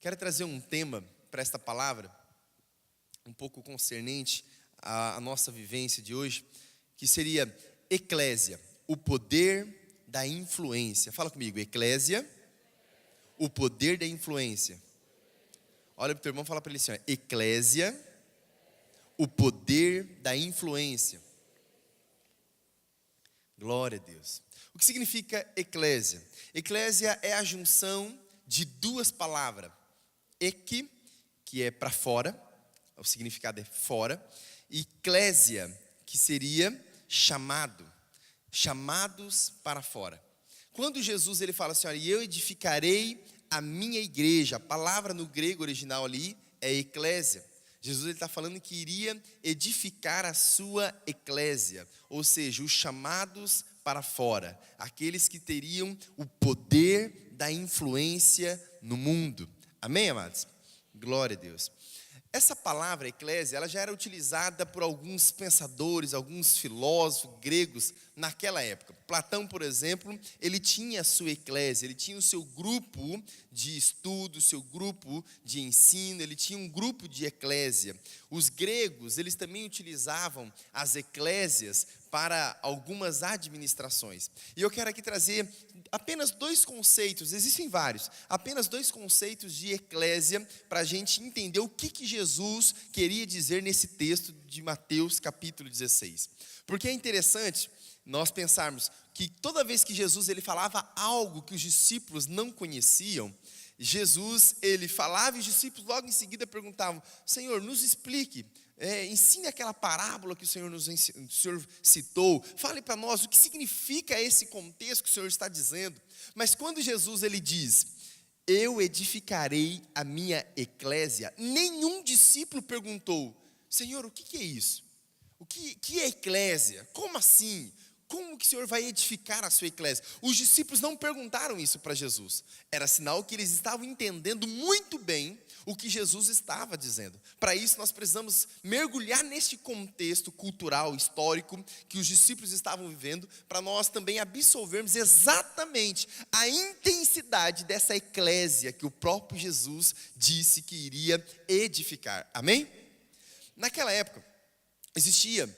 Quero trazer um tema para esta palavra, um pouco concernente à nossa vivência de hoje, que seria eclésia, o poder da influência. Fala comigo, eclésia, o poder da influência. Olha para o teu irmão e fala para ele assim, eclésia, o poder da influência. Glória a Deus. O que significa eclésia? Eclésia é a junção de duas palavras. Ek, que é para fora, o significado é fora, e eclésia, que seria chamado, chamados para fora. Quando Jesus ele fala assim, olha, eu edificarei a minha igreja, a palavra no grego original ali é eclésia. Jesus ele está falando que iria edificar a sua eclésia, ou seja, os chamados para fora, aqueles que teriam o poder da influência no mundo. Amém, amados? Glória a Deus. Essa palavra eclésia, ela já era utilizada por alguns pensadores, alguns filósofos gregos naquela época. Platão, por exemplo, ele tinha a sua eclésia, ele tinha o seu grupo de estudo, o seu grupo de ensino, ele tinha um grupo de eclésia. Os gregos, eles também utilizavam as eclésias para algumas administrações. E eu quero aqui trazer apenas dois conceitos, existem vários, apenas dois conceitos de eclésia para a gente entender o que Jesus queria dizer nesse texto de Mateus capítulo 16. Porque é interessante nós pensarmos que toda vez que Jesus ele falava algo que os discípulos não conheciam, Jesus ele falava e os discípulos logo em seguida perguntavam, Senhor, nos explique, ensine aquela parábola que o Senhor citou, fale para nós o que significa esse contexto que o Senhor está dizendo. Mas quando Jesus ele diz, eu edificarei a minha eclésia, nenhum discípulo perguntou, Senhor, o que é isso? O que é eclésia? Como assim? Como que o Senhor vai edificar a sua eclésia? Os discípulos não perguntaram isso para Jesus. Era sinal que eles estavam entendendo muito bem o que Jesus estava dizendo. Para isso nós precisamos mergulhar neste contexto cultural, histórico, que os discípulos estavam vivendo, para nós também absorvermos exatamente a intensidade dessa eclésia que o próprio Jesus disse que iria edificar. Amém? Naquela época, existia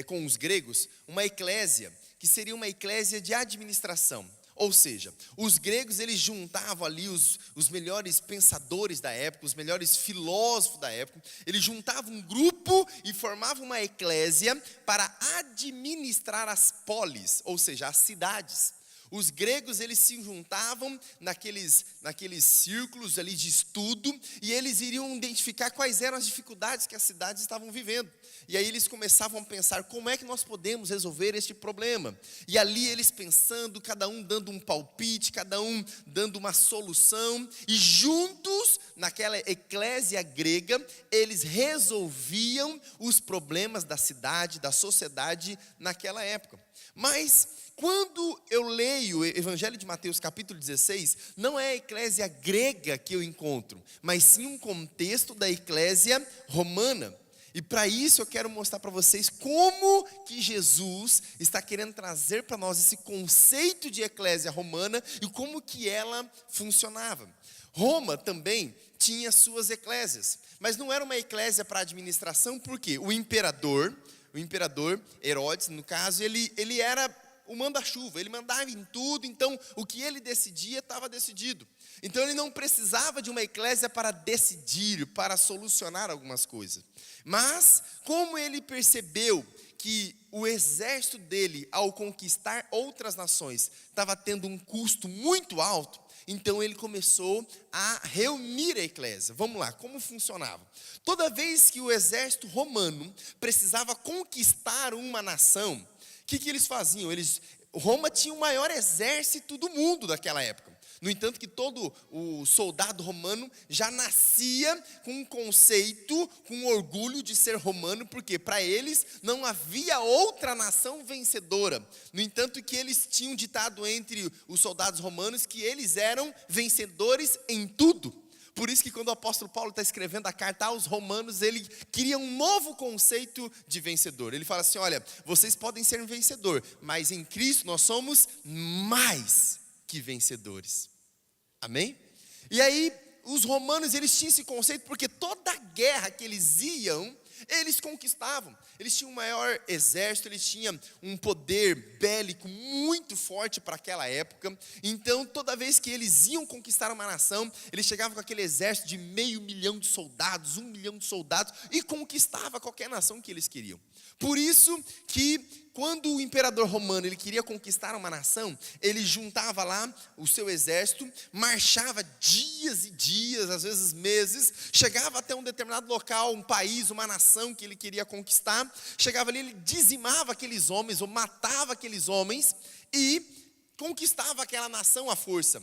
com os gregos uma eclésia, que seria uma eclésia de administração. Ou seja, os gregos eles juntavam ali os melhores pensadores da época, os melhores filósofos da época, eles juntavam um grupo e formavam uma eclésia para administrar as polis, ou seja, as cidades. Os gregos eles se juntavam naqueles círculos ali de estudo e eles iriam identificar quais eram as dificuldades que as cidades estavam vivendo. E aí eles começavam a pensar, como é que nós podemos resolver este problema? E ali eles pensando, cada um dando um palpite, cada um dando uma solução. E juntos, naquela eclésia grega, eles resolviam os problemas da cidade, da sociedade naquela época. Mas quando eu leio o Evangelho de Mateus capítulo 16, não é a eclésia grega que eu encontro, mas sim um contexto da eclésia romana. E para isso eu quero mostrar para vocês como que Jesus está querendo trazer para nós esse conceito de eclésia romana e como que ela funcionava. Roma também tinha suas eclésias, mas não era uma eclésia para administração, porque o imperador Herodes, no caso, ele era o manda-chuva, ele mandava em tudo, então o que ele decidia estava decidido. Então ele não precisava de uma eclésia para decidir, para solucionar algumas coisas. Mas, como ele percebeu que o exército dele, ao conquistar outras nações, estava tendo um custo muito alto, então ele começou a reunir a eclésia. Vamos lá, como funcionava? Toda vez que o exército romano precisava conquistar uma nação, o que eles faziam? Roma tinha o maior exército do mundo daquela época. No entanto que todo o soldado romano já nascia com um conceito, com um orgulho de ser romano, porque para eles não havia outra nação vencedora. No entanto que eles tinham ditado entre os soldados romanos que eles eram vencedores em tudo. Por isso que quando o apóstolo Paulo está escrevendo a carta aos romanos, ele cria um novo conceito de vencedor. Ele fala assim, olha, vocês podem ser um vencedor, mas em Cristo nós somos mais que vencedores. Amém? E aí, os romanos, eles tinham esse conceito, porque toda guerra que eles iam, eles conquistavam. Eles tinham um maior exército, eles tinham um poder bélico muito forte para aquela época. Então, toda vez que eles iam conquistar uma nação, eles chegavam com aquele exército de 500 mil de soldados, 1 milhão de soldados, e conquistava qualquer nação que eles queriam. Por isso que quando o imperador romano ele queria conquistar uma nação, ele juntava lá o seu exército, marchava dias e dias, às vezes meses, chegava até um determinado local, um país, uma nação que ele queria conquistar, chegava ali, ele dizimava aqueles homens, ou matava aqueles homens, e conquistava aquela nação à força,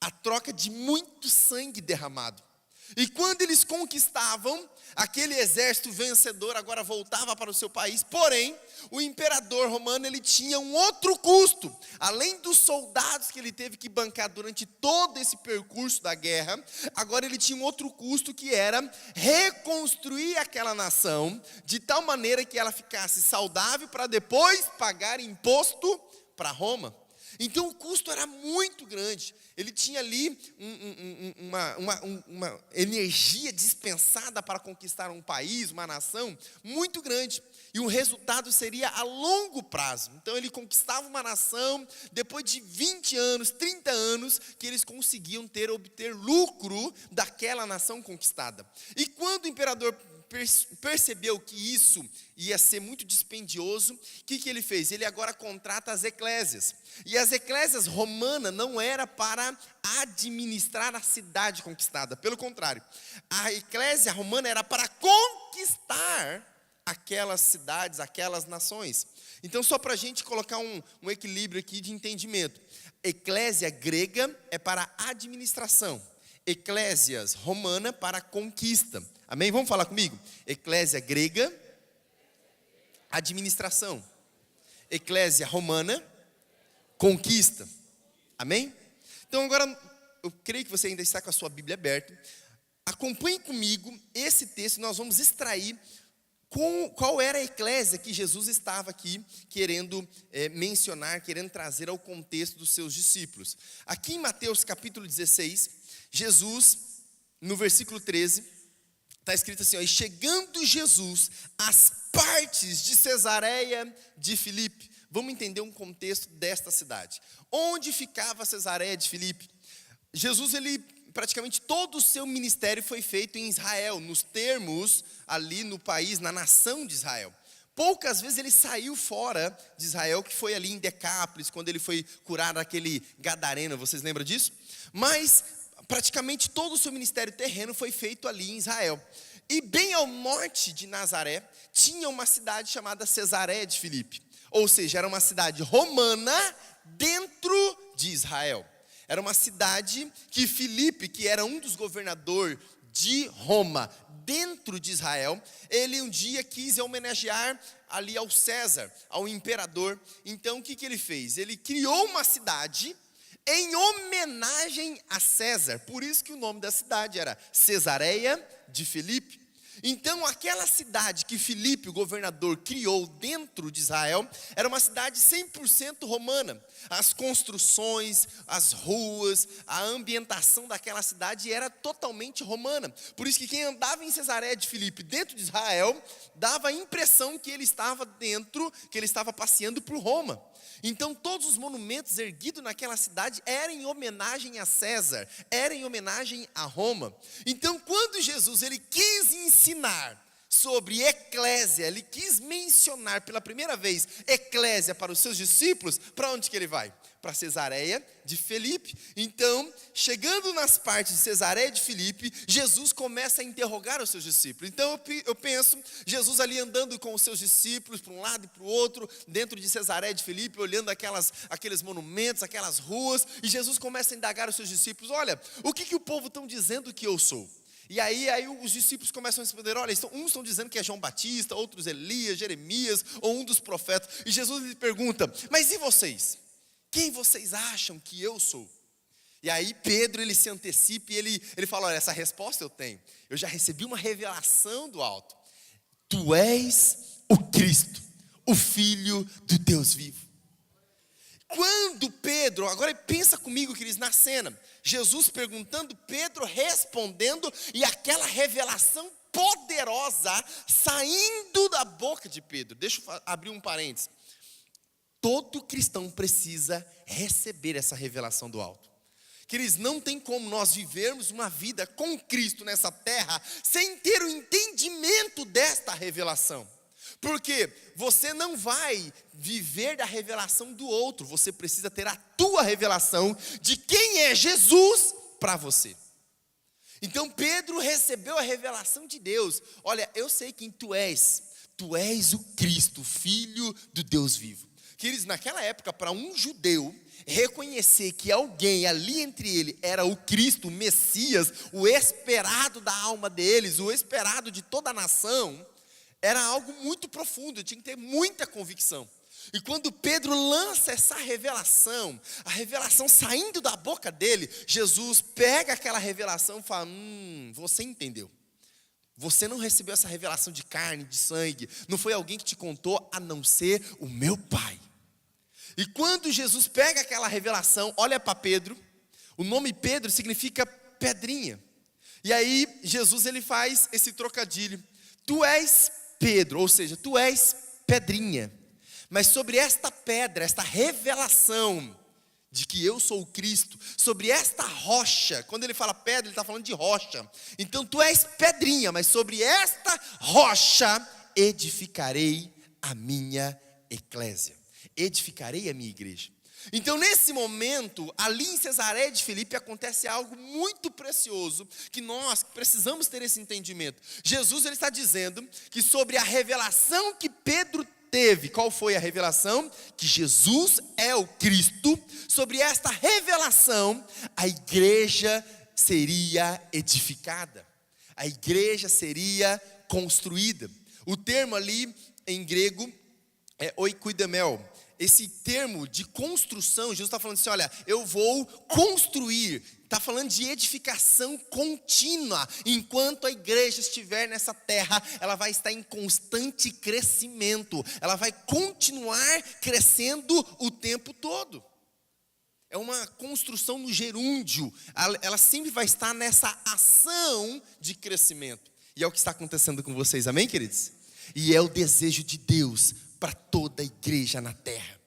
a troca de muito sangue derramado. E quando eles conquistavam, aquele exército vencedor agora voltava para o seu país. Porém, o imperador romano ele tinha um outro custo. Além dos soldados que ele teve que bancar durante todo esse percurso da guerra, agora ele tinha um outro custo, que era reconstruir aquela nação de tal maneira que ela ficasse saudável para depois pagar imposto para Roma. Então o custo era muito grande. Ele tinha ali uma energia dispensada para conquistar um país, uma nação muito grande. E o resultado seria a longo prazo. Então ele conquistava uma nação, depois de 20 anos, 30 anos, que eles conseguiam obter lucro daquela nação conquistada. E quando o imperador percebeu que isso ia ser muito dispendioso, o que ele fez? Ele agora contrata as eclésias. E as eclésias romanas não era para administrar a cidade conquistada. Pelo contrário, a eclésia romana era para conquistar aquelas cidades, aquelas nações. Então, só para a gente colocar um equilíbrio aqui de entendimento. Eclésia grega é para administração. Eclésias romana para conquista. Amém? Vamos falar comigo? Eclésia grega, administração. Eclésia romana, conquista. Amém? Então agora, eu creio que você ainda está com a sua Bíblia aberta. Acompanhe comigo esse texto, nós vamos extrair qual era a eclésia que Jesus estava aqui querendo mencionar, querendo trazer ao contexto dos seus discípulos. Aqui em Mateus capítulo 16, Jesus, no versículo 13, está escrito assim, ó, e chegando Jesus às partes de Cesareia de Filipe. Vamos entender um contexto desta cidade. Onde ficava Cesareia de Filipe? Jesus, praticamente todo o seu ministério foi feito em Israel, nos termos ali no país, na nação de Israel. Poucas vezes ele saiu fora de Israel, que foi ali em Decápolis, quando ele foi curar aquele gadareno, vocês lembram disso? Mas praticamente todo o seu ministério terreno foi feito ali em Israel. E bem ao norte de Nazaré, tinha uma cidade chamada Cesareia de Filipe. Ou seja, era uma cidade romana dentro de Israel. Era uma cidade que Filipe, que era um dos governadores de Roma, dentro de Israel, ele um dia quis homenagear ali ao César, ao imperador. Então o que ele fez? Ele criou uma cidade em homenagem a César. Por isso que o nome da cidade era Cesareia de Filipe. Então aquela cidade que Filipe, o governador, criou dentro de Israel, era uma cidade 100% romana. As construções, as ruas, a ambientação daquela cidade era totalmente romana. Por isso que quem andava em Cesareia de Filipe, dentro de Israel, dava a impressão que ele estava que ele estava passeando por Roma. Então todos os monumentos erguidos naquela cidade eram em homenagem a César, eram em homenagem a Roma. Então quando Jesus ele quis ensinar sobre eclésia, ele quis mencionar pela primeira vez eclésia para os seus discípulos, para onde que ele vai? Para Cesareia de Filipe. Então, chegando nas partes de Cesareia de Filipe, Jesus começa a interrogar os seus discípulos. Então eu penso, Jesus ali andando com os seus discípulos para um lado e para o outro, dentro de Cesareia de Filipe, olhando aqueles monumentos, aquelas ruas, e Jesus começa a indagar os seus discípulos, olha, o que o povo estão dizendo que eu sou? E aí os discípulos começam a responder, olha, uns estão dizendo que é João Batista, outros Elias, Jeremias, ou um dos profetas. E Jesus lhe pergunta, mas e vocês? Quem vocês acham que eu sou? E aí Pedro ele se antecipa e ele fala, olha, essa resposta eu tenho. Eu já recebi uma revelação do alto. Tu és o Cristo, o Filho do Deus vivo. quando Pedro, agora pensa comigo, queridos, na cena, Jesus perguntando, Pedro respondendo, e aquela revelação poderosa saindo da boca de Pedro. Deixa eu abrir um parênteses. Todo cristão precisa receber essa revelação do alto. Queridos, não tem como nós vivermos uma vida com Cristo nessa terra sem ter o entendimento desta revelação. Porque você não vai viver da revelação do outro, você precisa ter a tua revelação de quem é Jesus para você. Então Pedro recebeu a revelação de Deus. Olha, eu sei quem tu és o Cristo, Filho do Deus vivo. Queridos, naquela época, para um judeu reconhecer que alguém ali entre ele era o Cristo, o Messias, o esperado da alma deles, o esperado de toda a nação, era algo muito profundo, tinha que ter muita convicção. E quando Pedro lança essa revelação, a revelação saindo da boca dele, Jesus pega aquela revelação e fala, você entendeu. Você não recebeu essa revelação de carne, de sangue, não foi alguém que te contou, a não ser o meu Pai. E quando Jesus pega aquela revelação, olha para Pedro, o nome Pedro significa pedrinha. E aí Jesus ele faz esse trocadilho, tu és Pedro, ou seja, tu és pedrinha. Mas sobre esta pedra, esta revelação de que eu sou o Cristo, sobre esta rocha, quando ele fala pedra, ele está falando de rocha. Então tu és pedrinha, mas sobre esta rocha edificarei a minha eclésia. Edificarei a minha igreja. Então nesse momento, ali em Cesareia de Filipe, acontece algo muito precioso, que nós precisamos ter esse entendimento. Jesus ele está dizendo que sobre a revelação que Pedro teve, qual foi a revelação? Que Jesus é o Cristo. Sobre esta revelação, a igreja seria edificada, a igreja seria construída. O termo ali em grego é oikoidemel. Esse termo de construção, Jesus está falando assim, olha, eu vou construir. Está falando de edificação contínua. Enquanto a igreja estiver nessa terra, ela vai estar em constante crescimento. Ela vai continuar crescendo o tempo todo. É uma construção no gerúndio. Ela sempre vai estar nessa ação de crescimento. E é o que está acontecendo com vocês, amém, queridos? E é o desejo de Deus para toda a igreja na terra.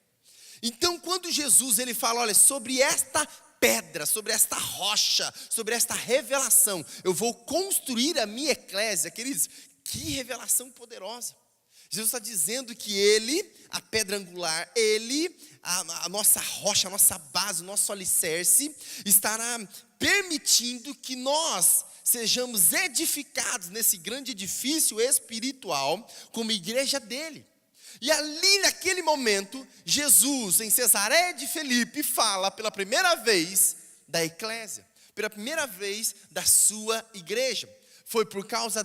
Então quando Jesus ele fala, olha, sobre esta pedra, sobre esta rocha, sobre esta revelação, eu vou construir a minha eclésia, queridos, que revelação poderosa. Jesus está dizendo que ele, a pedra angular, ele, a nossa rocha, a nossa base, o nosso alicerce, estará permitindo que nós sejamos edificados nesse grande edifício espiritual como igreja dele. E ali naquele momento, Jesus em Cesareia de Filipe fala pela primeira vez da eclésia, pela primeira vez da sua igreja. Foi por causa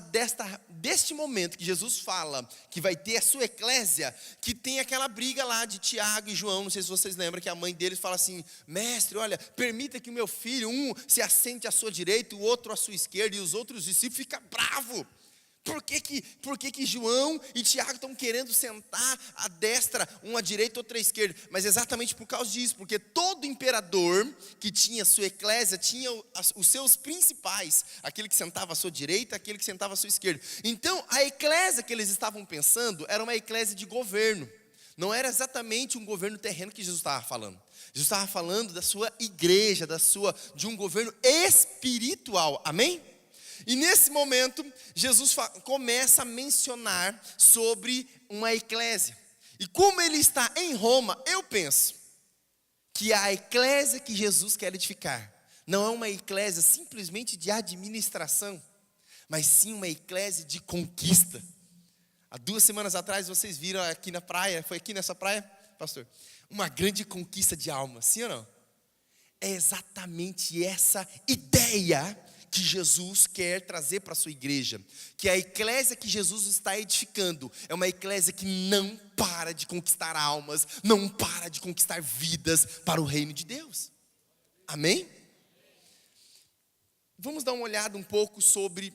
deste momento que Jesus fala que vai ter a sua eclésia, que tem aquela briga lá de Tiago e João, não sei se vocês lembram, que a mãe deles fala assim, mestre, olha, permita que o meu filho, um se assente à sua direita, o outro à sua esquerda, e os outros discípulos ficam bravos. Por que que João e Tiago estão querendo sentar à destra, um à direita, outro à esquerda? Mas exatamente por causa disso, porque todo imperador que tinha sua eclésia, tinha os seus principais, aquele que sentava à sua direita, aquele que sentava à sua esquerda. Então a eclésia que eles estavam pensando, era uma eclésia de governo, não era exatamente um governo terreno que Jesus estava falando. Jesus estava falando da sua igreja, de um governo espiritual, amém? E nesse momento, Jesus começa a mencionar sobre uma eclésia. E como ele está em Roma, eu penso que a eclésia que Jesus quer edificar não é uma eclésia simplesmente de administração, mas sim uma eclésia de conquista. Há 2 semanas atrás, vocês viram aqui na praia, foi aqui nessa praia, pastor? Uma grande conquista de alma, sim ou não? É exatamente essa ideia que Jesus quer trazer para a sua igreja, que a eclésia que Jesus está edificando é uma eclésia que não para de conquistar almas, não para de conquistar vidas para o reino de Deus, amém? Vamos dar uma olhada um pouco sobre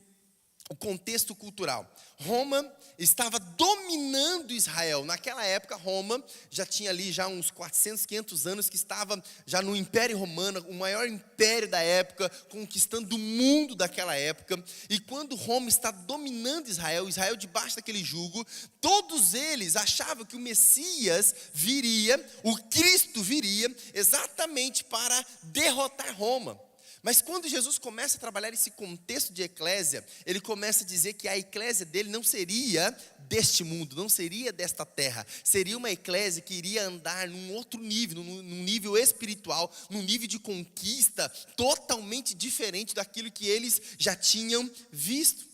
o contexto cultural. Roma estava dominando Israel. Naquela época, Roma já tinha ali já uns 400, 500 anos que estava já no Império Romano, o maior império da época, conquistando o mundo daquela época. E quando Roma está dominando Israel, Israel debaixo daquele jugo, todos eles achavam que o Messias viria, o Cristo viria, exatamente para derrotar Roma. Mas quando Jesus começa a trabalhar esse contexto de eclésia, ele começa a dizer que a eclésia dele não seria deste mundo, não seria desta terra. Seria uma eclésia que iria andar num outro nível, num nível espiritual, num nível de conquista totalmente diferente daquilo que eles já tinham visto.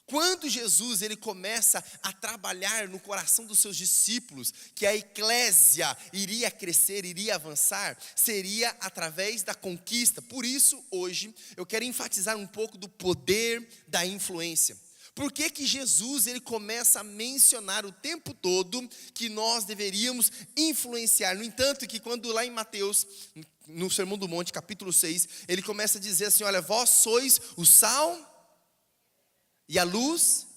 Quando Jesus ele começa a trabalhar no coração dos seus discípulos, que a eclésia iria crescer, iria avançar, seria através da conquista. Por isso, hoje, eu quero enfatizar um pouco do poder da influência. Por que que Jesus ele começa a mencionar o tempo todo que nós deveríamos influenciar? No entanto, que quando lá em Mateus, no Sermão do Monte, capítulo 6, ele começa a dizer assim, olha, vós sois o sal e a luz,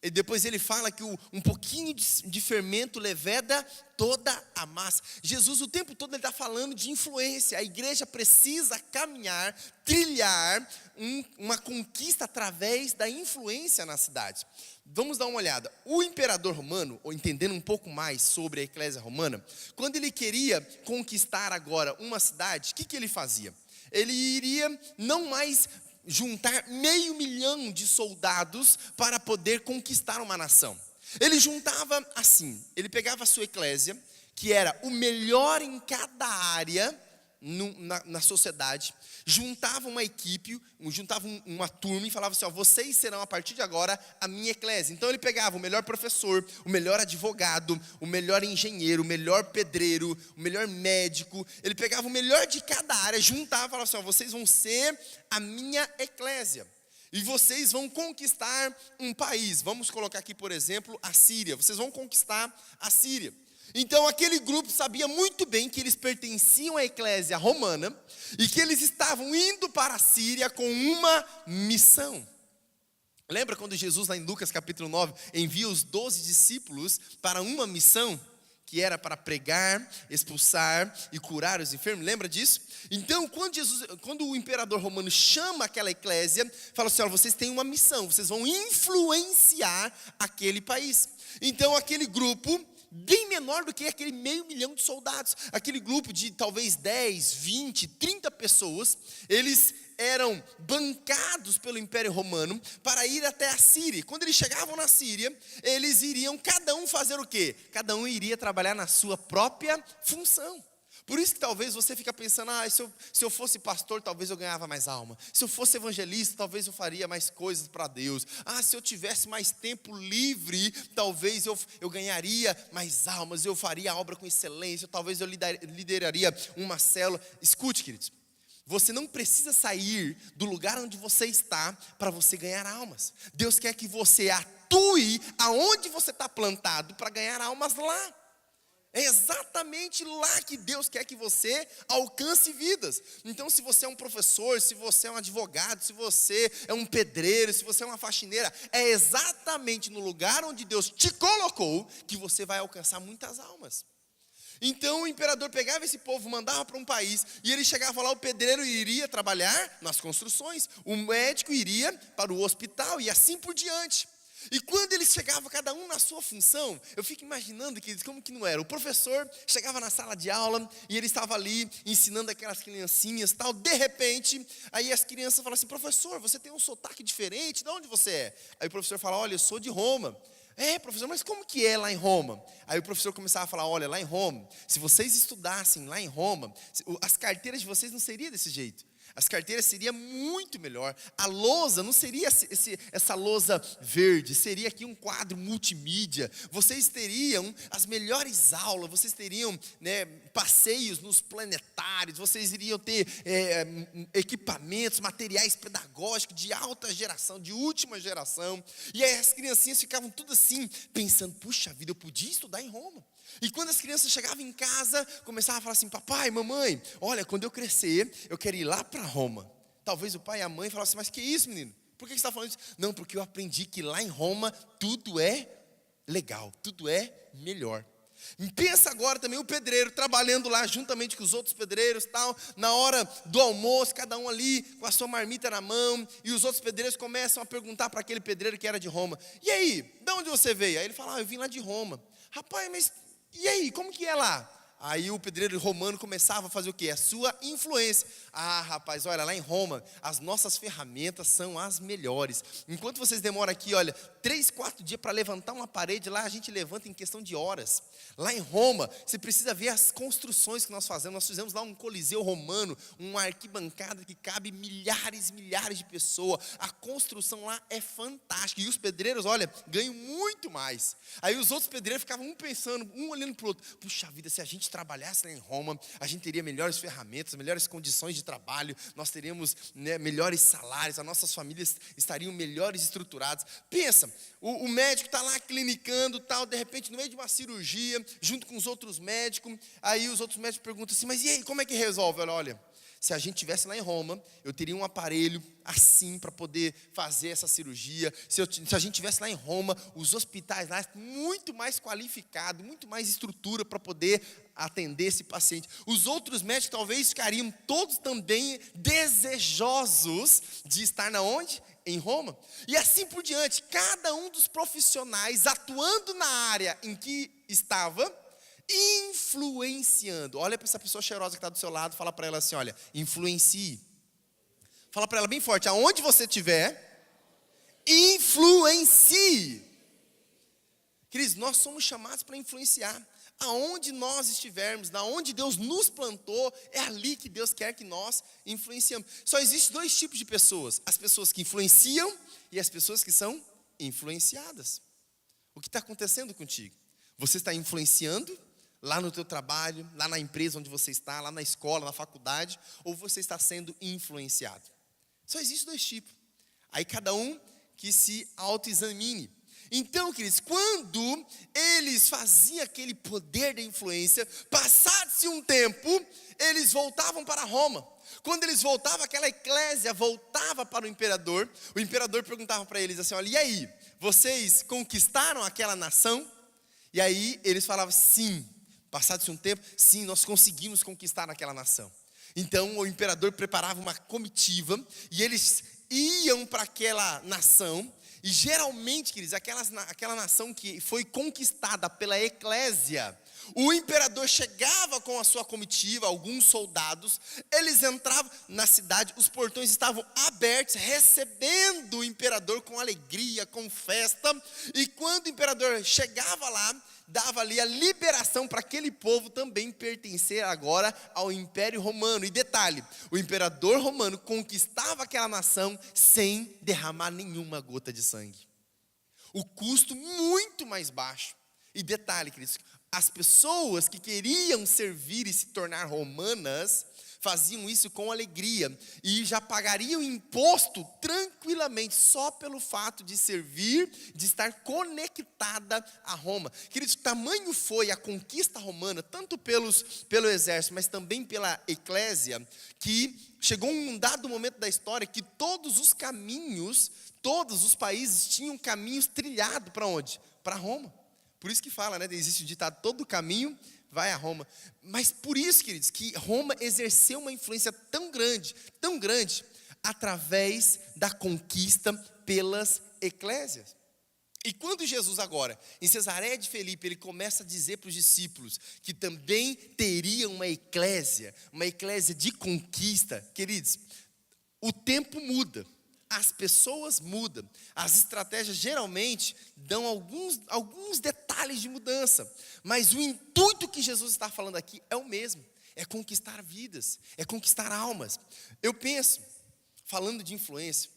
e depois ele fala que um pouquinho de fermento leveda toda a massa. Jesus o tempo todo ele está falando de influência. A igreja precisa caminhar, trilhar uma conquista através da influência na cidade. Vamos dar uma olhada. O imperador romano, ou entendendo um pouco mais sobre a eclésia romana, quando ele queria conquistar agora uma cidade, o que ele fazia? Ele iria não mais juntar 500 mil de soldados para poder conquistar uma nação. Ele juntava assim, ele pegava a sua eclésia, que era o melhor em cada área na sociedade, juntava uma equipe, juntava uma turma e falava assim, ó, vocês serão a partir de agora a minha eclésia. Então ele pegava o melhor professor, o melhor advogado, o melhor engenheiro, o melhor pedreiro, o melhor médico, ele pegava o melhor de cada área, juntava e falava assim, ó, vocês vão ser a minha eclésia. E vocês vão conquistar um país. Vamos colocar aqui, por exemplo, a Síria. Vocês vão conquistar a Síria. Então aquele grupo sabia muito bem que eles pertenciam à eclésia romana e que eles estavam indo para a Síria com uma missão. Lembra quando Jesus, lá em Lucas capítulo 9, envia os 12 discípulos para uma missão? Que era para pregar, expulsar e curar os enfermos, lembra disso? Então, quando o imperador romano chama aquela eclésia, fala assim, olha, vocês têm uma missão, vocês vão influenciar aquele país. Então, aquele grupo, bem menor do que aquele 500 mil de soldados, aquele grupo de talvez 10, 20, 30 pessoas, eles eram bancados pelo Império Romano para ir até a Síria. Quando eles chegavam na Síria, eles iriam cada um fazer o quê? Cada um iria trabalhar na sua própria função. Por isso que talvez você fica pensando, se eu fosse pastor, talvez eu ganhava mais alma. Se eu fosse evangelista, talvez eu faria mais coisas para Deus. Se eu tivesse mais tempo livre, talvez eu ganharia mais almas, eu faria a obra com excelência, talvez eu lideraria uma célula. Escute, queridos. Você não precisa sair do lugar onde você está para você ganhar almas. Deus quer que você atue aonde você está plantado para ganhar almas lá. É exatamente lá que Deus quer que você alcance vidas. Então, se você é um professor, se você é um advogado, se você é um pedreiro, se você é uma faxineira, é exatamente no lugar onde Deus te colocou que você vai alcançar muitas almas. Então o imperador pegava esse povo, mandava para um país, e ele chegava lá, o pedreiro iria trabalhar nas construções, o médico iria para o hospital e assim por diante. E quando eles chegavam, cada um na sua função, eu fico imaginando como que não era. O professor chegava na sala de aula e ele estava ali ensinando aquelas criancinhas tal. De repente, aí as crianças falam assim, professor, você tem um sotaque diferente, de onde você é? Aí o professor fala, olha, eu sou de Roma. Professor, mas como que é lá em Roma? Aí o professor começava a falar, olha, lá em Roma, se vocês estudassem lá em Roma, as carteiras de vocês não seriam desse jeito. As carteiras seriam muito melhor. A lousa não seria essa lousa verde, seria aqui um quadro multimídia. Vocês teriam as melhores aulas, vocês teriam passeios nos planetários, vocês iriam ter equipamentos, materiais pedagógicos de alta geração, de última geração. E aí as criancinhas ficavam tudo assim, pensando, puxa vida, eu podia estudar em Roma. E quando as crianças chegavam em casa, começavam a falar assim, papai, mamãe, olha, quando eu crescer, eu quero ir lá para Roma. Talvez o pai e a mãe falassem, mas que isso, menino? Por que você está falando isso? Não, porque eu aprendi que lá em Roma tudo é legal, tudo é melhor. Pensa agora também o pedreiro trabalhando lá juntamente com os outros pedreiros, tal, na hora do almoço, cada um ali com a sua marmita na mão, e os outros pedreiros começam a perguntar para aquele pedreiro que era de Roma: e aí, de onde você veio? Aí ele fala: eu vim lá de Roma. Rapaz, mas e aí, como que é lá? Aí o pedreiro romano começava a fazer o quê? A sua influência. Ah, rapaz, olha, lá em Roma, as nossas ferramentas são as melhores. Enquanto vocês demoram aqui, olha, 3, 4 dias para levantar uma parede, lá a gente levanta em questão de horas. Lá em Roma, você precisa ver as construções que nós fazemos. Nós fizemos lá um coliseu romano, uma arquibancada que cabe milhares e milhares de pessoas. A construção lá é fantástica. E os pedreiros, olha, ganham muito mais. Aí os outros pedreiros ficavam um pensando, um olhando para o outro: puxa vida, se a gente trabalhasse lá em Roma, a gente teria melhores ferramentas, melhores condições de trabalho, nós teríamos, né, melhores salários, as nossas famílias estariam melhores estruturadas. Pensa, o médico está lá clinicando, tal, de repente no meio de uma cirurgia, junto com os outros médicos, aí os outros médicos perguntam assim: mas e aí, como é que resolve? Olha, se a gente estivesse lá em Roma, eu teria um aparelho assim para poder fazer essa cirurgia. Se a gente estivesse lá em Roma, os hospitais lá muito mais qualificados, muito mais estrutura para poder atender esse paciente. Os outros médicos talvez ficariam todos também desejosos de estar na onde? Em Roma. E assim por diante, cada um dos profissionais atuando na área em que estava, influenciando. Olha para essa pessoa cheirosa que está do seu lado, fala para ela assim: olha, influencie. Fala para ela bem forte: aonde você estiver, influencie. Queridos, nós somos chamados para influenciar. Aonde nós estivermos, da onde Deus nos plantou, é ali que Deus quer que nós influenciamos. Só existem 2 tipos de pessoas: as pessoas que influenciam e as pessoas que são influenciadas. O que está acontecendo contigo? Você está influenciando lá no teu trabalho, lá na empresa onde você está, lá na escola, na faculdade, ou você está sendo influenciado? Só existem 2 tipos. Aí cada um que se autoexamine. Então, queridos, quando eles faziam aquele poder da influência, passado-se um tempo, eles voltavam para Roma. Quando eles voltavam, aquela eclésia voltava para o imperador perguntava para eles assim: olha, e aí, vocês conquistaram aquela nação? E aí eles falavam: sim. Passado-se um tempo, sim, nós conseguimos conquistar aquela nação. Então o imperador preparava uma comitiva e eles iam para aquela nação. E geralmente, queridos, aquela nação que foi conquistada pela eclésia, o imperador chegava com a sua comitiva, alguns soldados, eles entravam na cidade, os portões estavam abertos, recebendo o imperador com alegria, com festa. E quando o imperador chegava lá, dava ali a liberação para aquele povo também pertencer agora ao Império Romano. E detalhe, o imperador romano conquistava aquela nação sem derramar nenhuma gota de sangue. O custo muito mais baixo. E detalhe, queridos, as pessoas que queriam servir e se tornar romanas faziam isso com alegria e já pagariam imposto tranquilamente só pelo fato de servir, de estar conectada a Roma. Queridos, tamanho foi a conquista romana, tanto pelo exército, mas também pela eclésia, que chegou um dado momento da história que todos os caminhos, todos os países tinham caminhos trilhados para onde? Para Roma. Por isso que fala, né? Existe o ditado: todo caminho vai a Roma. Mas por isso, queridos, que Roma exerceu uma influência tão grande, através da conquista pelas eclésias. E quando Jesus agora, em Cesareia de Filipe, ele começa a dizer para os discípulos que também teria uma eclésia de conquista, queridos, o tempo muda. As pessoas mudam, as estratégias geralmente dão alguns detalhes de mudança, mas o intuito que Jesus está falando aqui é o mesmo: é conquistar vidas, é conquistar almas. Eu penso, falando de influência,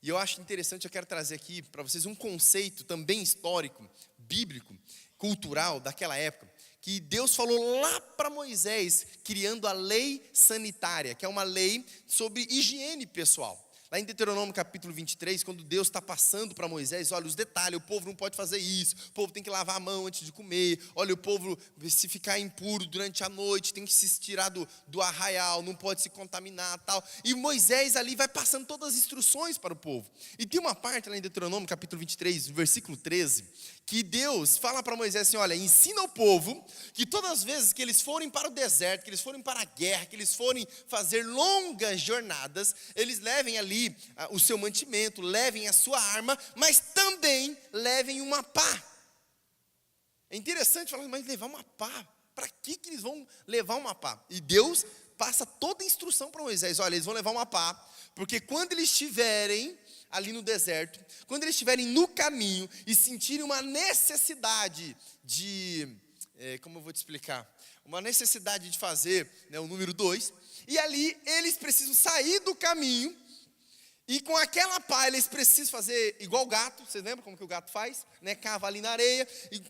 e eu acho interessante, eu quero trazer aqui para vocês um conceito também histórico, bíblico, cultural daquela época, que Deus falou lá para Moisés, criando a lei sanitária, que é uma lei sobre higiene pessoal. Lá em Deuteronômio capítulo 23, quando Deus está passando para Moisés, olha os detalhes, o povo não pode fazer isso, o povo tem que lavar a mão antes de comer, olha o povo se ficar impuro durante a noite, tem que se tirar do arraial, não pode se contaminar tal. E Moisés ali vai passando todas as instruções para o povo. E tem uma parte lá em Deuteronômio capítulo 23, versículo 13, que Deus fala para Moisés assim, olha, ensina o povo que todas as vezes que eles forem para o deserto, que eles forem para a guerra, que eles forem fazer longas jornadas, eles levem ali o seu mantimento, levem a sua arma, mas também levem uma pá. É interessante falar, mas levar uma pá, para que eles vão levar uma pá? E Deus passa toda a instrução para Moisés, olha, eles vão levar uma pá, porque quando eles estiverem ali no deserto, quando eles estiverem no caminho e sentirem uma necessidade como eu vou te explicar? Uma necessidade de fazer, o número 2, e ali eles precisam sair do caminho, e com aquela pá eles precisam fazer igual o gato, vocês lembram como que o gato faz? Cava ali na areia, e,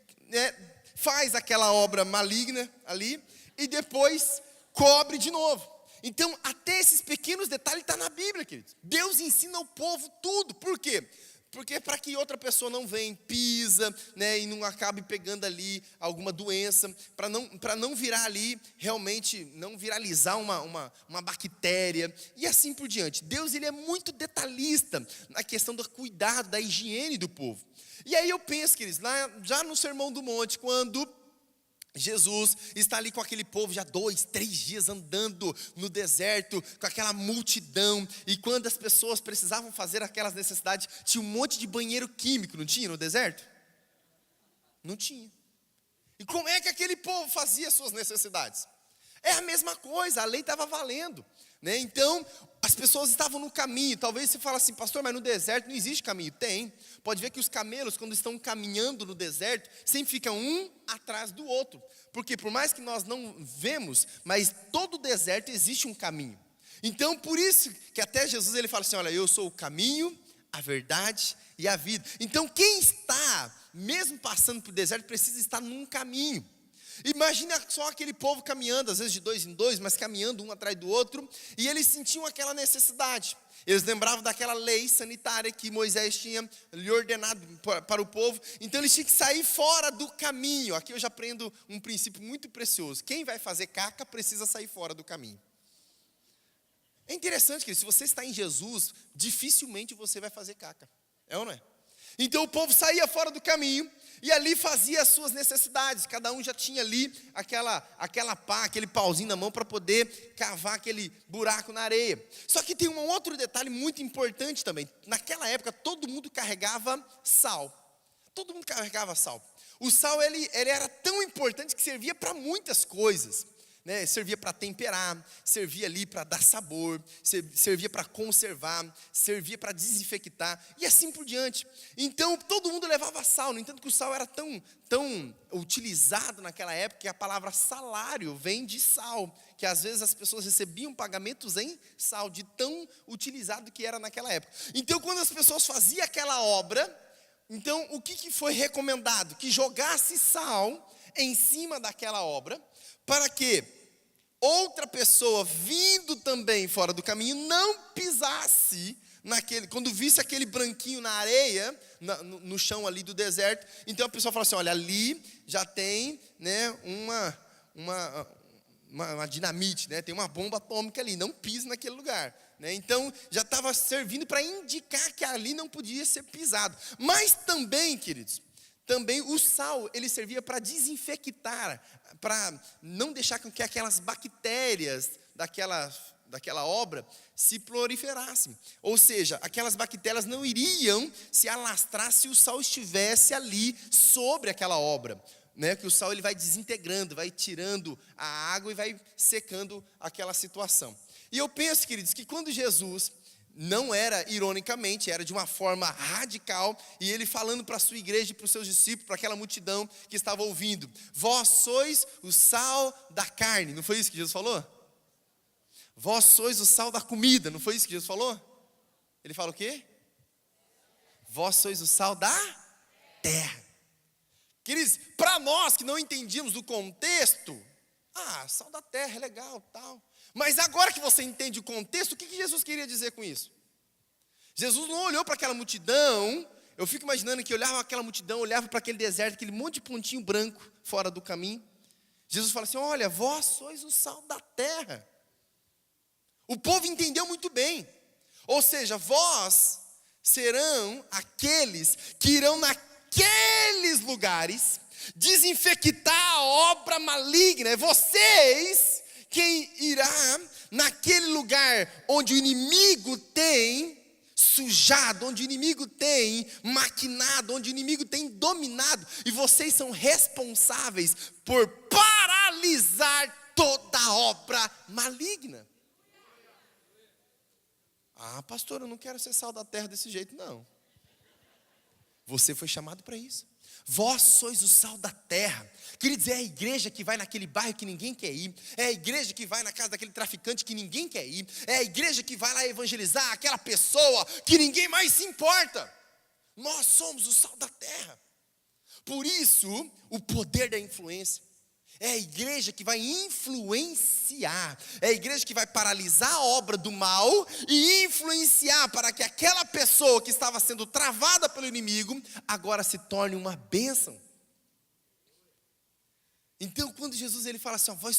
faz aquela obra maligna ali, e depois cobre de novo. Então, até esses pequenos detalhes está na Bíblia, queridos. Deus ensina ao povo tudo. Por quê? Porque para que outra pessoa não venha, pisa, e não acabe pegando ali alguma doença, para não virar ali, realmente, não viralizar uma bactéria, e assim por diante. Deus, ele é muito detalhista na questão do cuidado, da higiene do povo. E aí eu penso, queridos, lá, já no Sermão do Monte, quando Jesus está ali com aquele povo já 2, 3 dias andando no deserto, com aquela multidão, e quando as pessoas precisavam fazer aquelas necessidades, tinha um monte de banheiro químico, não tinha no deserto? Não tinha. E como é que aquele povo fazia as suas necessidades? É a mesma coisa, a lei estava valendo, Então, as pessoas estavam no caminho. Talvez você fale assim, pastor, mas no deserto não existe caminho. Tem. Pode ver que os camelos, quando estão caminhando no deserto, sempre ficam um atrás do outro. Porque por mais que nós não vemos, mas todo deserto existe um caminho. Então, por isso que até Jesus ele fala assim, olha, eu sou o caminho, a verdade e a vida. Então, quem está, mesmo passando por deserto, precisa estar num caminho. Imagina só aquele povo caminhando, às vezes de 2 em 2, mas caminhando um atrás do outro, e eles sentiam aquela necessidade. Eles lembravam daquela lei sanitária que Moisés tinha lhe ordenado para o povo, então eles tinham que sair fora do caminho. Aqui eu já aprendo um princípio muito precioso: quem vai fazer caca precisa sair fora do caminho. É interessante que se você está em Jesus, dificilmente você vai fazer caca, é ou não é? Então o povo saía fora do caminho e ali fazia as suas necessidades. Cada um já tinha ali aquela pá, aquele pauzinho na mão para poder cavar aquele buraco na areia. Só que tem um outro detalhe muito importante também. Naquela época todo mundo carregava sal. Todo mundo carregava sal. O sal ele era tão importante que servia para muitas coisas. Servia para temperar, servia ali para dar sabor, servia para conservar, servia para desinfectar e assim por diante. Então todo mundo levava sal. No entanto que o sal era tão utilizado naquela época que a palavra salário vem de sal, que às vezes as pessoas recebiam pagamentos em sal, de tão utilizado que era naquela época. Então quando as pessoas faziam aquela obra, então o que foi recomendado? Que jogasse sal em cima daquela obra, para que outra pessoa vindo também fora do caminho não pisasse quando visse aquele branquinho na areia, no chão ali do deserto. Então a pessoa fala assim, olha, ali já tem uma dinamite, tem uma bomba atômica ali, não pise naquele lugar. Então já estava servindo para indicar que ali não podia ser pisado. Mas também, queridos, também o sal, ele servia para desinfectar, para não deixar com que aquelas bactérias daquela obra se proliferassem. Ou seja, aquelas bactérias não iriam se alastrar se o sal estivesse ali sobre aquela obra. Que o sal ele vai desintegrando, vai tirando a água e vai secando aquela situação. E eu penso, queridos, que quando Jesus... não era ironicamente, era de uma forma radical, e ele falando para a sua igreja e para os seus discípulos, para aquela multidão que estava ouvindo: vós sois o sal da carne. Não foi isso que Jesus falou? Vós sois o sal da comida. Não foi isso que Jesus falou? Ele fala o quê? Vós sois o sal da terra. Queridos, para nós que não entendíamos do contexto, sal da terra é legal, tal. Mas agora que você entende o contexto, o que Jesus queria dizer com isso? Jesus não olhou para aquela multidão. Eu fico imaginando que olhava aquela multidão, olhava para aquele deserto, aquele monte de pontinho branco fora do caminho. Jesus fala assim: olha, vós sois o sal da terra. O povo entendeu muito bem. Ou seja, vós serão aqueles que irão naqueles lugares desinfectar a obra maligna. É vocês quem irá naquele lugar onde o inimigo tem sujado, onde o inimigo tem maquinado, onde o inimigo tem dominado, e vocês são responsáveis por paralisar toda a obra maligna. Ah, pastor, eu não quero ser sal da terra desse jeito, não. Você foi chamado para isso. Vós sois o sal da terra. Queridos, é a igreja que vai naquele bairro que ninguém quer ir. É a igreja que vai na casa daquele traficante que ninguém quer ir. É a igreja que vai lá evangelizar aquela pessoa que ninguém mais se importa. Nós somos o sal da terra. Por isso, o poder da influência. É a igreja que vai influenciar. É a igreja que vai paralisar a obra do mal e influenciar para que aquela pessoa que estava sendo travada pelo inimigo agora se torne uma bênção. Então, quando Jesus ele fala assim: ó, vós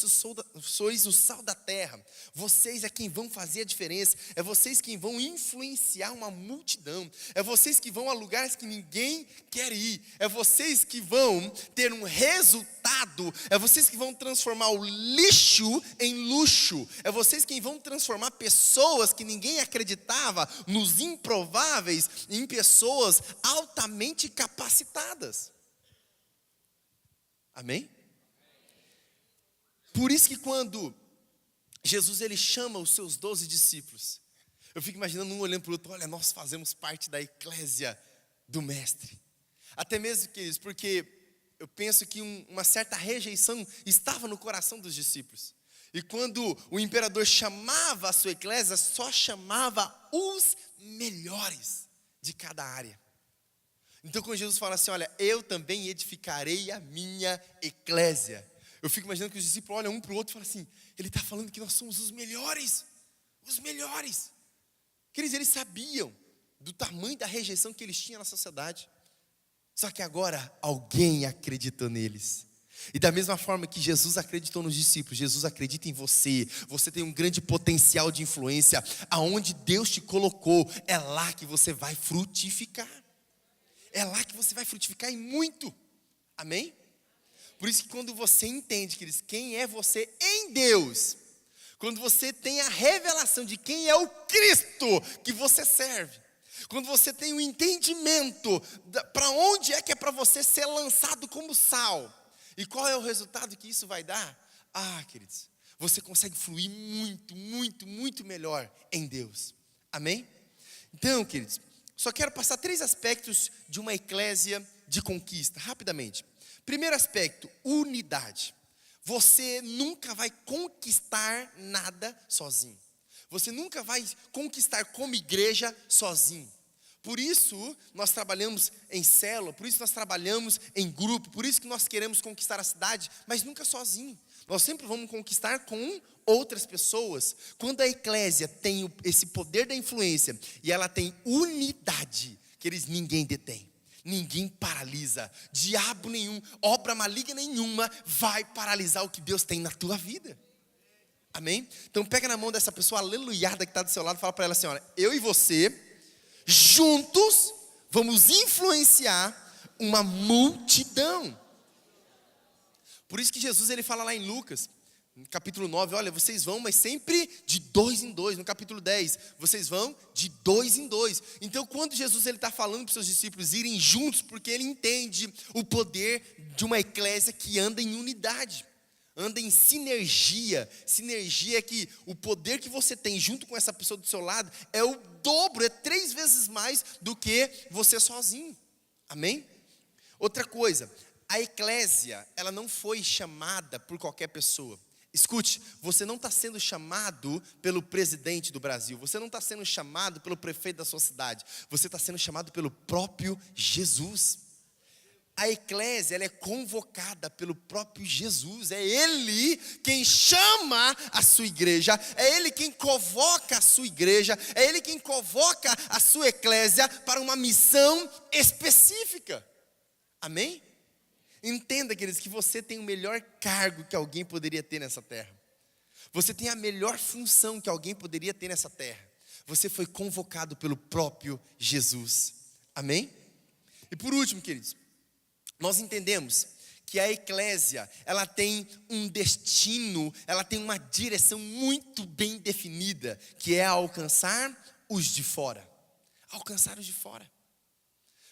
sois o sal da terra, vocês é quem vão fazer a diferença, é vocês quem vão influenciar uma multidão, é vocês que vão a lugares que ninguém quer ir, é vocês que vão ter um resultado, é vocês que vão transformar o lixo em luxo, é vocês quem vão transformar pessoas que ninguém acreditava nos improváveis em pessoas altamente capacitadas. Amém? Por isso que quando Jesus ele chama os seus 12 discípulos, eu fico imaginando um olhando para o outro: olha, nós fazemos parte da eclésia do mestre. Até mesmo que isso, porque eu penso que uma certa rejeição estava no coração dos discípulos. E quando o imperador chamava a sua eclésia, só chamava os melhores de cada área. Então quando Jesus fala assim: olha, eu também edificarei a minha eclésia, eu fico imaginando que os discípulos olham um para o outro e falam assim: ele está falando que nós somos os melhores. Os melhores. Eles sabiam do tamanho da rejeição que eles tinham na sociedade. Só que agora alguém acreditou neles. E da mesma forma que Jesus acreditou nos discípulos, Jesus acredita em você. Você tem um grande potencial de influência. Aonde Deus te colocou, é lá que você vai frutificar. É lá que você vai frutificar e muito. Amém? Por isso que quando você entende, queridos, quem é você em Deus, quando você tem a revelação de quem é o Cristo que você serve, quando você tem o entendimento para onde é que é para você ser lançado como sal, e qual é o resultado que isso vai dar, queridos, você consegue fluir muito, muito, muito melhor em Deus. Amém? Então, queridos, só quero passar 3 aspectos de uma eclésia de conquista, rapidamente. Primeiro aspecto, unidade. Você nunca vai conquistar nada sozinho. Você nunca vai conquistar como igreja sozinho. Por isso nós trabalhamos em célula, por isso nós trabalhamos em grupo, por isso que nós queremos conquistar a cidade, mas nunca sozinho. Nós sempre vamos conquistar com outras pessoas. Quando a eclésia tem esse poder da influência e ela tem unidade, que ninguém detém. Ninguém paralisa, diabo nenhum, obra maligna nenhuma vai paralisar o que Deus tem na tua vida. Amém? Então pega na mão dessa pessoa aleluiada que está do seu lado e fala para ela assim: olha, eu e você, juntos, vamos influenciar uma multidão. Por isso que Jesus ele fala lá em Lucas, no capítulo 9, olha, vocês vão, mas sempre de 2 em 2. No capítulo 10, vocês vão de 2 em 2. Então, quando Jesus está falando para os seus discípulos irem juntos, porque ele entende o poder de uma eclésia que anda em unidade, anda em sinergia. Sinergia é que o poder que você tem junto com essa pessoa do seu lado é o dobro, é 3 vezes mais do que você sozinho. Amém? Outra coisa, a eclésia, ela não foi chamada por qualquer pessoa. Escute, você não está sendo chamado pelo presidente do Brasil, você não está sendo chamado pelo prefeito da sua cidade, você está sendo chamado pelo próprio Jesus. A eclésia, ela é convocada pelo próprio Jesus. É Ele quem chama a sua igreja. É Ele quem convoca a sua igreja. É Ele quem convoca a sua eclésia para uma missão específica. Amém? Entenda, queridos, que você tem o melhor cargo que alguém poderia ter nessa terra. Você tem a melhor função que alguém poderia ter nessa terra. Você foi convocado pelo próprio Jesus. Amém? E por último, queridos, nós entendemos que a eclésia, ela tem um destino, ela tem uma direção muito bem definida, que é alcançar os de fora. Alcançar os de fora.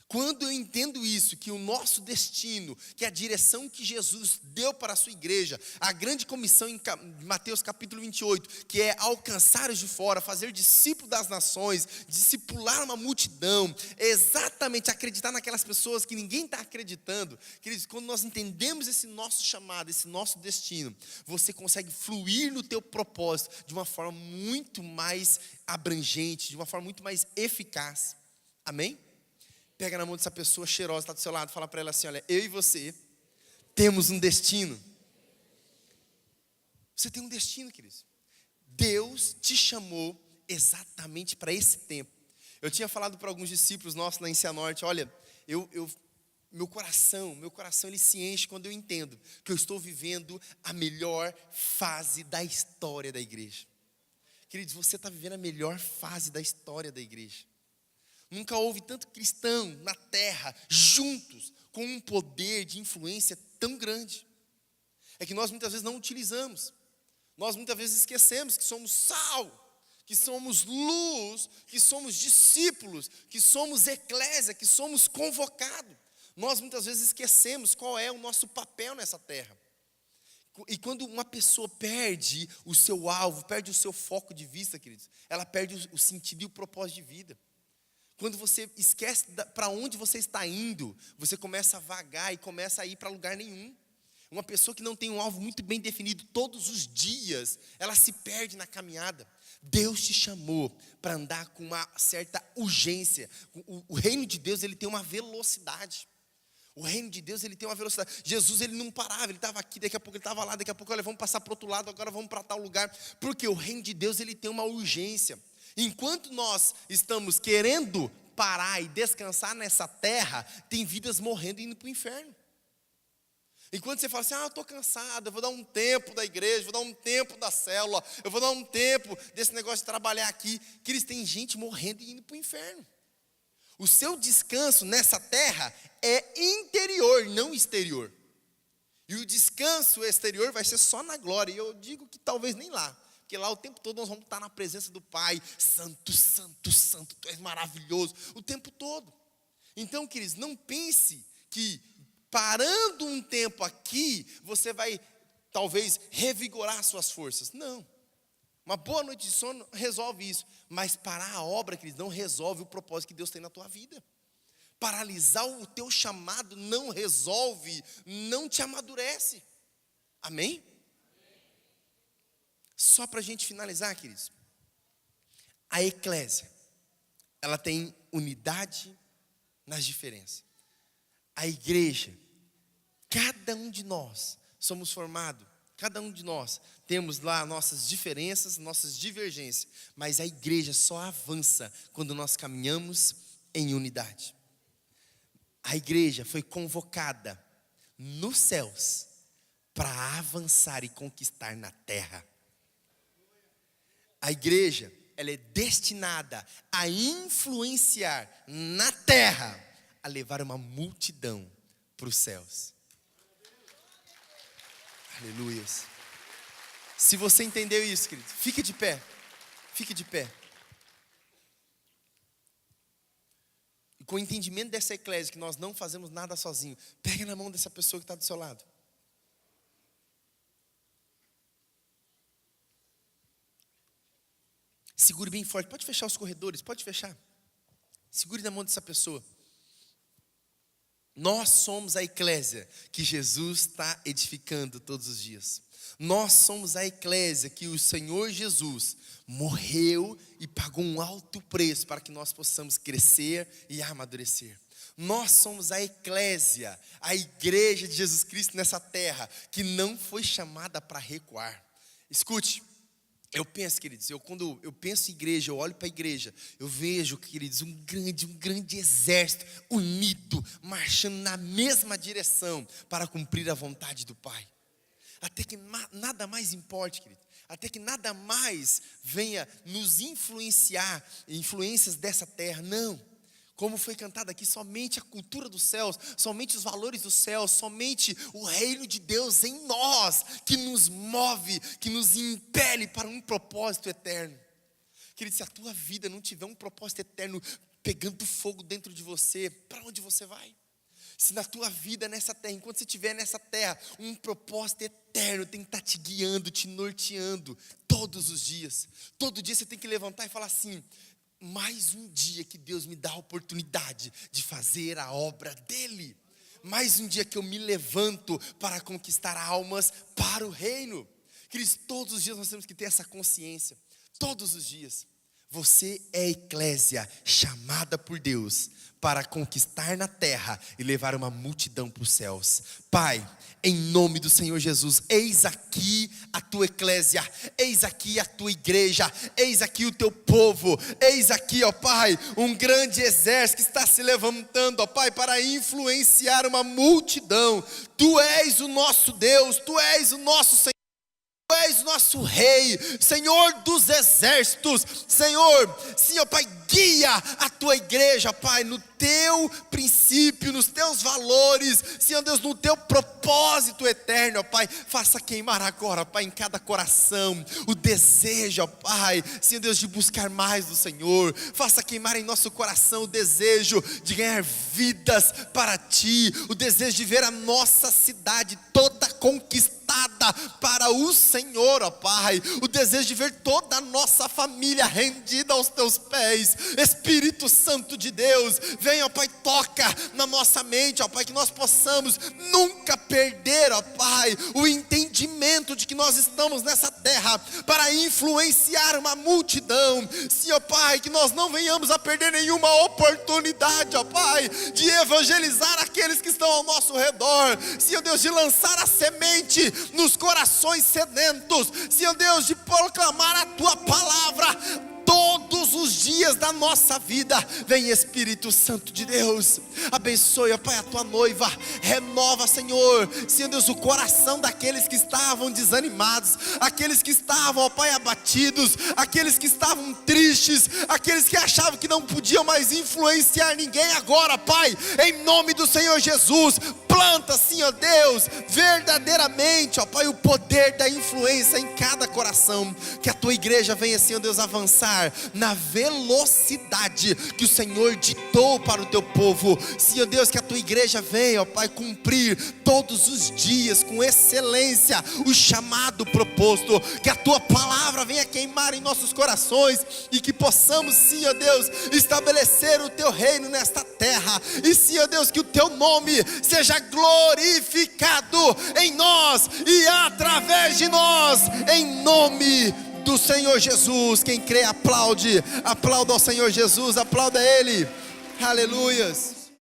Quando eu entendo isso, que o nosso destino, que a direção que Jesus deu para a sua igreja, a grande comissão em Mateus capítulo 28, que é alcançar os de fora, fazer discípulo das nações, discipular uma multidão, exatamente acreditar naquelas pessoas que ninguém está acreditando. Queridos, quando nós entendemos esse nosso chamado, esse nosso destino, você consegue fluir no teu propósito de uma forma muito mais abrangente, de uma forma muito mais eficaz. Amém? Pega na mão dessa pessoa cheirosa, está do seu lado, fala para ela assim: olha, eu e você temos um destino. Você tem um destino, queridos. Deus te chamou exatamente para esse tempo. Eu tinha falado para alguns discípulos nossos lá em Cianorte: olha, meu coração ele se enche quando eu entendo que eu estou vivendo a melhor fase da história da igreja. Queridos, você está vivendo a melhor fase da história da igreja. Nunca houve tanto cristão na terra, juntos, com um poder de influência tão grande. É que nós muitas vezes não utilizamos. Nós muitas vezes esquecemos que somos sal, que somos luz, que somos discípulos, que somos eclésia, que somos convocados. Nós muitas vezes esquecemos qual é o nosso papel nessa terra. E quando uma pessoa perde o seu alvo, perde o seu foco de vista, queridos, ela perde o sentido e o propósito de vida. Quando você esquece para onde você está indo, você começa a vagar e começa a ir para lugar nenhum. Uma pessoa que não tem um alvo muito bem definido todos os dias, ela se perde na caminhada. Deus te chamou para andar com uma certa urgência. O reino de Deus, ele tem uma velocidade. O reino de Deus, ele tem uma velocidade. Jesus, ele não parava, ele estava aqui, daqui a pouco ele estava lá, daqui a pouco, olha, vamos passar para o outro lado, agora vamos para tal lugar. Porque o reino de Deus, ele tem uma urgência. Enquanto nós estamos querendo parar e descansar nessa terra, tem vidas morrendo e indo para o inferno. Enquanto você fala assim: eu estou cansado, eu vou dar um tempo da igreja, vou dar um tempo da célula, eu vou dar um tempo desse negócio de trabalhar aqui, que eles têm gente morrendo e indo para o inferno. O seu descanso nessa terra é interior, não exterior. E o descanso exterior vai ser só na glória, e eu digo que talvez nem lá. Porque lá o tempo todo nós vamos estar na presença do Pai. Santo, santo, santo, Tu és maravilhoso. O tempo todo. Então, queridos, não pense que parando um tempo aqui, você vai talvez revigorar suas forças. Não. Uma boa noite de sono resolve isso. Mas parar a obra, queridos, não resolve o propósito que Deus tem na tua vida. Paralisar o teu chamado não resolve, não te amadurece. Amém? Só para a gente finalizar, queridos, a eclésia, ela tem unidade nas diferenças. A igreja, cada um de nós somos formados, cada um de nós temos lá nossas diferenças, nossas divergências, mas a igreja só avança quando nós caminhamos em unidade. A igreja foi convocada nos céus para avançar e conquistar na terra. A igreja, ela é destinada a influenciar na terra, a levar uma multidão para os céus. Aleluia. Se você entendeu isso, querido, fique de pé. Fique de pé. E com o entendimento dessa eclésia, que nós não fazemos nada sozinho, pega na mão dessa pessoa que está do seu lado. Segure bem forte. Pode fechar os corredores, pode fechar. Segure na mão dessa pessoa. Nós somos a eclésia que Jesus está edificando todos os dias. Nós somos a eclésia que o Senhor Jesus morreu e pagou um alto preço para que nós possamos crescer e amadurecer. Nós somos a eclésia, a igreja de Jesus Cristo nessa terra, que não foi chamada para recuar. Escute, eu penso, queridos, quando eu penso em igreja, eu olho para a igreja, eu vejo, queridos, um grande exército unido, marchando na mesma direção para cumprir a vontade do Pai. Até que nada mais importe, querido. Até que nada mais venha nos influenciar, influências dessa terra, não. Como foi cantado aqui, somente a cultura dos céus, somente os valores dos céus, somente o reino de Deus em nós, que nos move, que nos impele para um propósito eterno. Querido, se a tua vida não tiver um propósito eterno pegando fogo dentro de você, para onde você vai? Se na tua vida nessa terra, enquanto você estiver nessa terra, um propósito eterno tem que estar te guiando, te norteando todos os dias. Todo dia você tem que levantar e falar assim: mais um dia que Deus me dá a oportunidade de fazer a obra dele. Mais um dia que eu me levanto para conquistar almas para o reino. Queridos, todos os dias nós temos que ter essa consciência. Todos os dias. Você é eclésia chamada por Deus para conquistar na terra e levar uma multidão para os céus. Pai, em nome do Senhor Jesus, eis aqui a tua eclésia, eis aqui a tua igreja, eis aqui o teu povo, eis aqui, ó Pai, um grande exército que está se levantando, ó Pai, para influenciar uma multidão. Tu és o nosso Deus, tu és o nosso Senhor. Tu és nosso Rei, Senhor dos exércitos, Senhor, sim, ó Pai, guia a tua igreja, Pai, no teu princípio, nos teus valores, Senhor Deus, no teu propósito eterno, ó Pai, faça queimar agora, Pai, em cada coração, o desejo, ó Pai, Senhor Deus, de buscar mais do Senhor, faça queimar em nosso coração o desejo de ganhar vidas para Ti, o desejo de ver a nossa cidade toda conquistada para o Senhor, ó Pai, o desejo de ver toda a nossa família rendida aos Teus pés. Espírito Santo de Deus, vem, ó Pai, toca na nossa mente, ó Pai, que nós possamos nunca perder, ó Pai, o entendimento de que nós estamos nessa terra para influenciar uma multidão. Sim, ó Pai, que nós não venhamos a perder nenhuma oportunidade, ó Pai, de evangelizar aqueles que estão ao nosso redor. Sim, ó Deus, de lançar a semente nos corações sedentos. Sim, ó Deus, de proclamar a Tua palavra todos os dias da nossa vida. Vem, Espírito Santo de Deus, abençoe, ó Pai, a tua noiva, renova, Senhor, Senhor Deus, o coração daqueles que estavam desanimados, aqueles que estavam, ó Pai, abatidos, aqueles que estavam tristes, aqueles que achavam que não podiam mais influenciar ninguém. Agora, Pai, em nome do Senhor Jesus, planta, Senhor Deus, verdadeiramente, ó Pai, o poder da influência em cada coração, que a tua igreja venha, Senhor Deus, avançar na velocidade que o Senhor ditou para o teu povo. Senhor Deus, que a tua igreja venha, ó Pai, cumprir todos os dias com excelência o chamado proposto, que a tua palavra venha queimar em nossos corações e que possamos, Senhor Deus, estabelecer o teu reino nesta terra. E, Senhor Deus, que o teu nome seja glorificado em nós e através de nós, em nome do Senhor Jesus. Quem crê, aplaude, aplauda ao Senhor Jesus, aplauda Ele, aleluias.